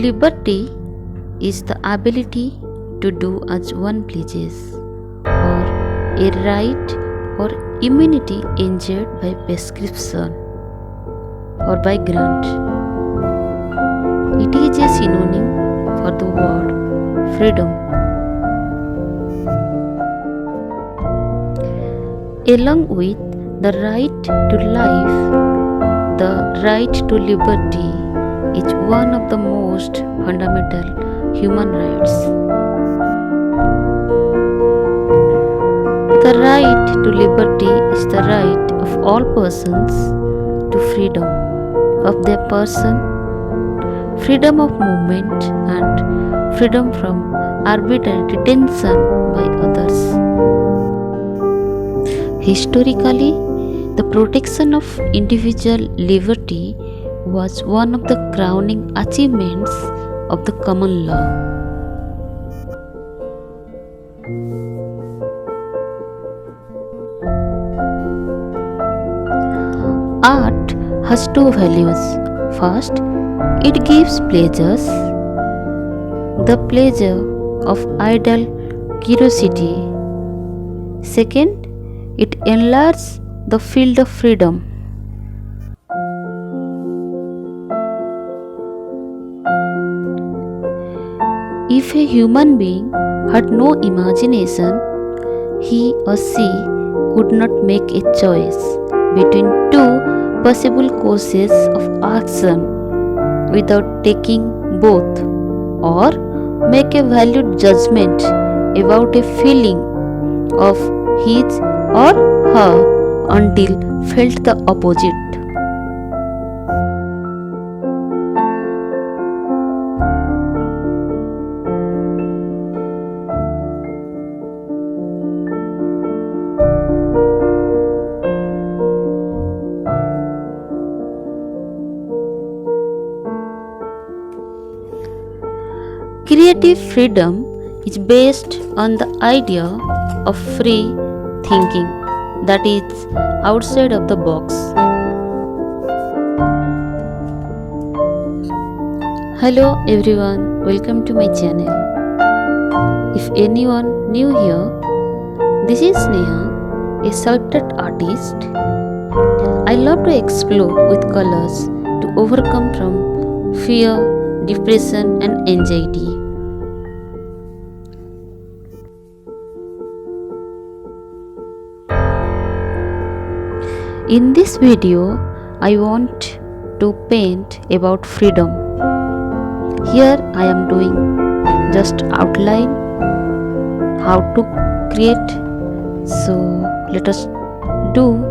Liberty is the ability to do as one pleases, or a right or immunity enjoyed by prescription or by grant. It is a synonym for the word freedom. Along with the right to life, the right to liberty is one of the most fundamental human rights. The right to liberty is the right of all persons to freedom of their person, freedom of movement, and freedom from arbitrary detention by others. Historically, the protection of individual liberty was one of the crowning achievements of the common law. Art has two values. First, it gives pleasures, the pleasure of idle curiosity. Second, it enlarges the field of freedom. If a human being had no imagination, he or she could not make a choice between two possible courses of action without taking both, or make a valued judgment about a feeling of his or her until felt the opposite. Creative freedom is based on the idea of free thinking that is outside of the box. Hello everyone, welcome to my channel. If anyone new here, this is Sneha, a self-taught artist. I love to explore with colors to overcome from fear, depression and anxiety. In this video, I want to paint about freedom. Here I am doing just outline how to create. So let us do.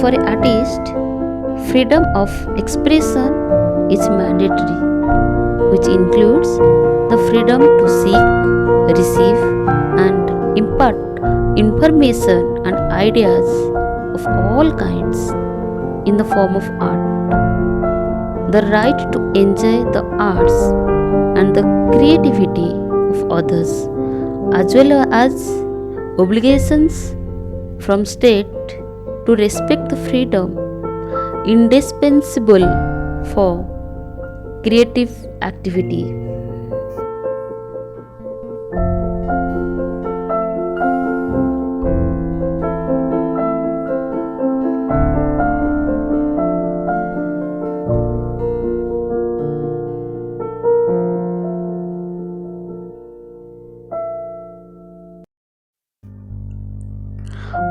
For an artist, freedom of expression is mandatory, which includes the freedom to seek, receive, and impart information and ideas of all kinds in the form of art, the right to enjoy the arts and the creativity of others, as well as obligations from state to respect the freedom indispensable for creative activity.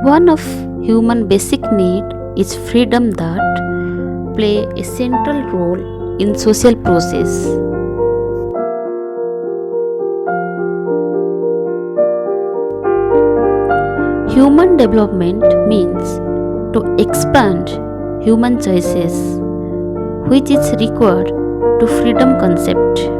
One of human basic need is freedom that play a central role in social process. Human development means to expand human choices, which is required to freedom concept.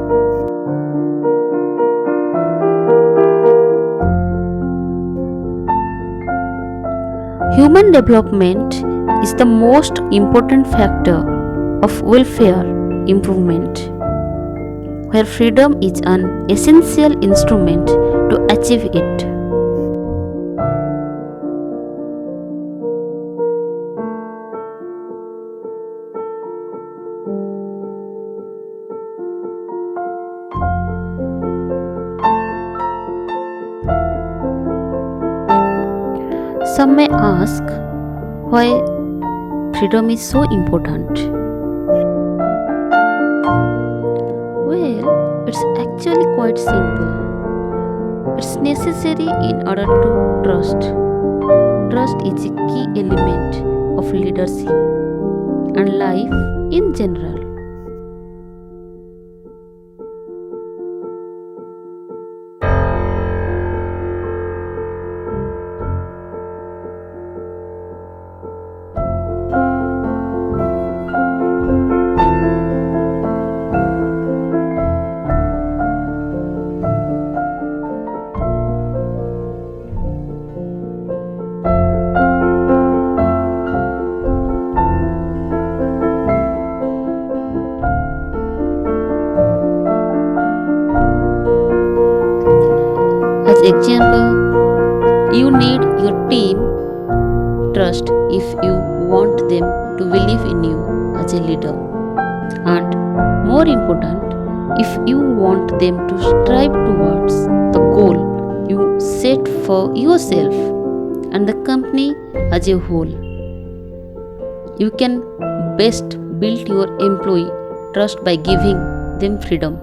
Human development is the most important factor of welfare improvement, where freedom is an essential instrument to achieve it. Some may ask why freedom is so important. Well, it's actually quite simple. It's necessary in order to trust. Trust is a key element of leadership and life in general. As example, you need your team trust if you want them to believe in you as a leader. And more important, if you want them to strive towards the goal you set for yourself and the company as a whole. You can best build your employee trust by giving them freedom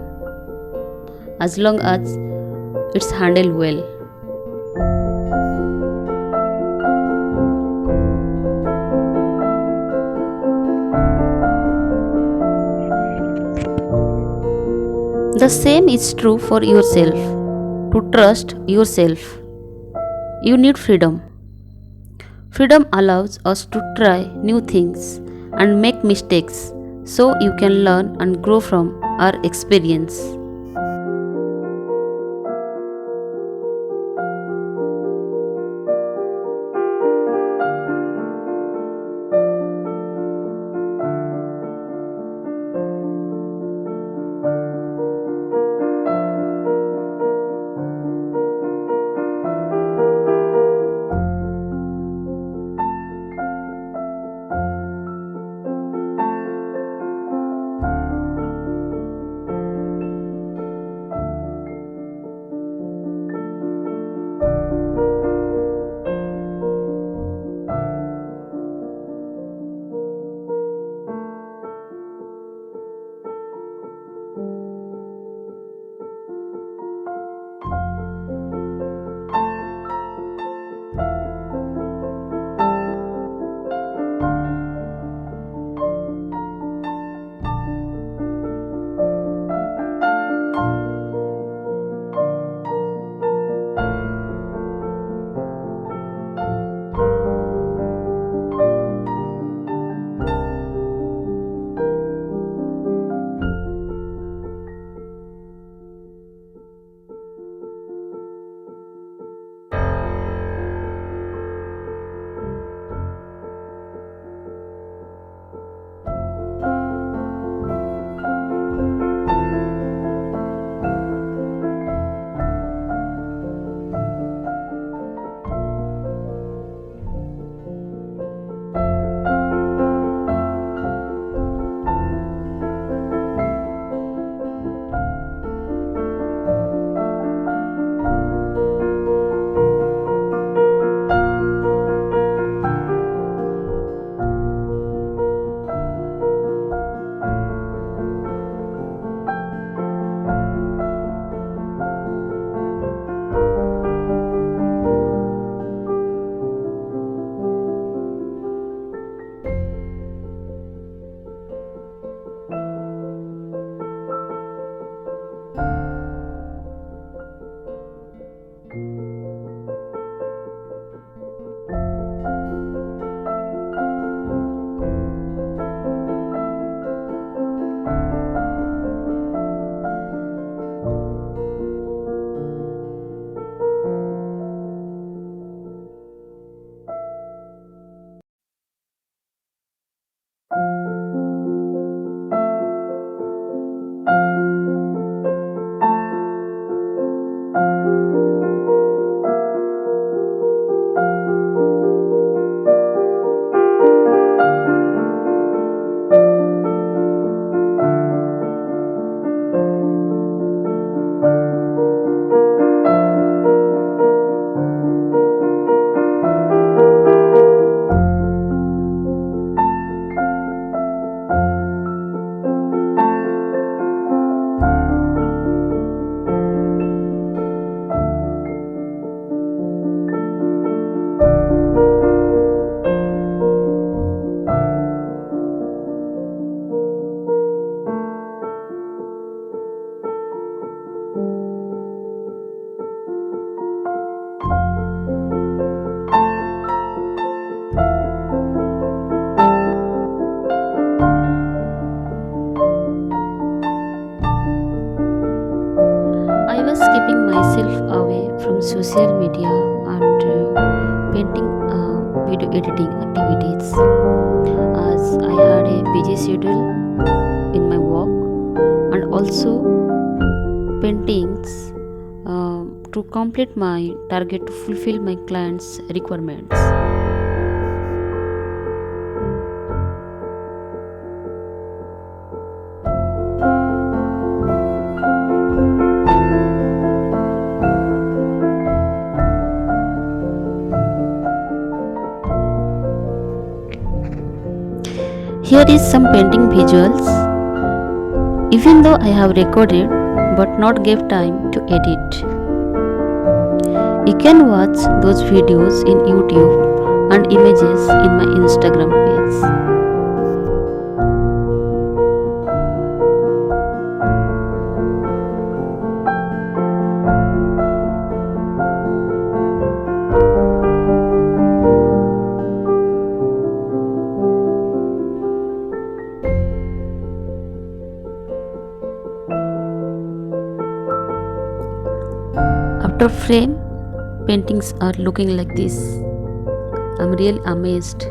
as long as it's handled well. The same is true for yourself. To trust yourself, you need freedom. Freedom allows us to try new things and make mistakes so you can learn and grow from our experience. media and painting, video editing activities, as I had a busy schedule in my work, and also paintings to complete my target to fulfill my clients' requirements. Here is some painting visuals. Even though I have recorded but not gave time to edit, you can watch those videos in YouTube and images in my Instagram page. After frame, paintings are looking like this. I'm really amazed.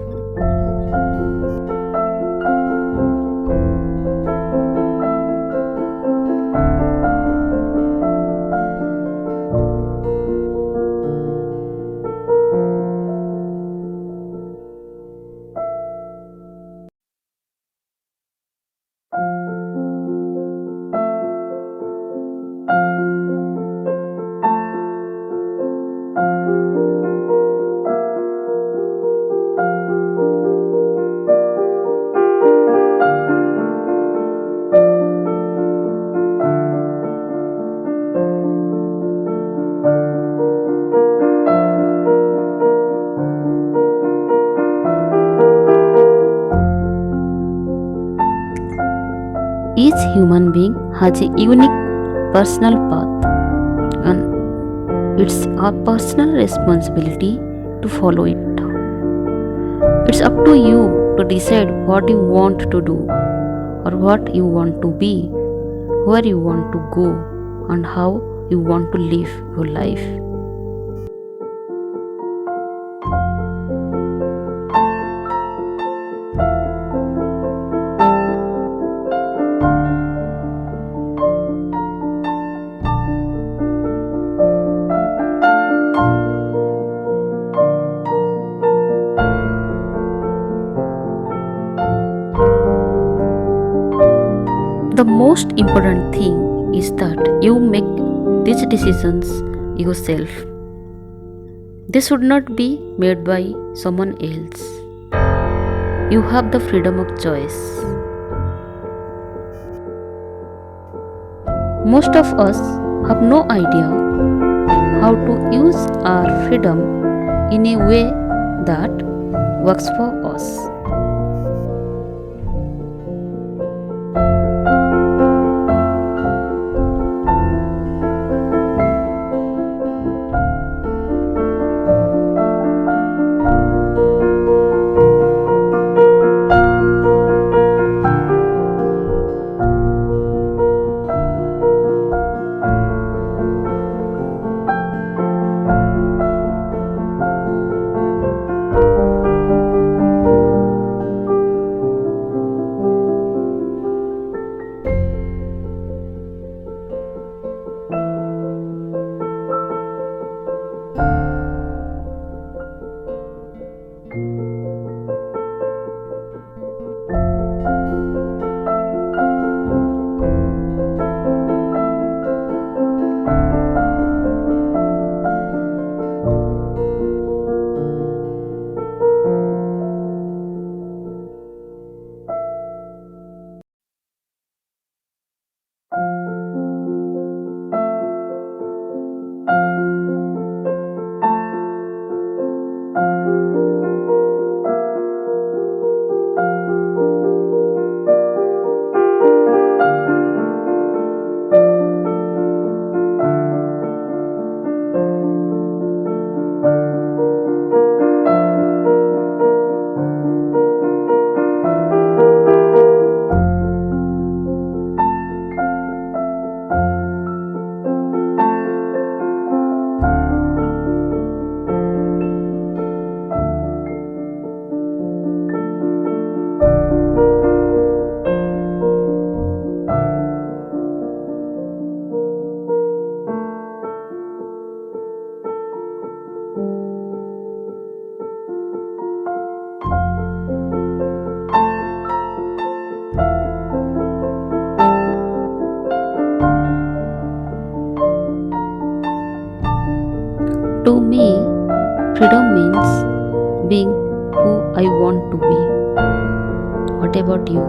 Each human being has a unique personal path, and it's our personal responsibility to follow it. It's up to you to decide what you want to do, or what you want to be, where you want to go, and how you want to live your life. The most important thing is that you make these decisions yourself. They should not be made by someone else. You have the freedom of choice. Most of us have no idea how to use our freedom in a way that works for us. To me, freedom means being who I want to be. What about you?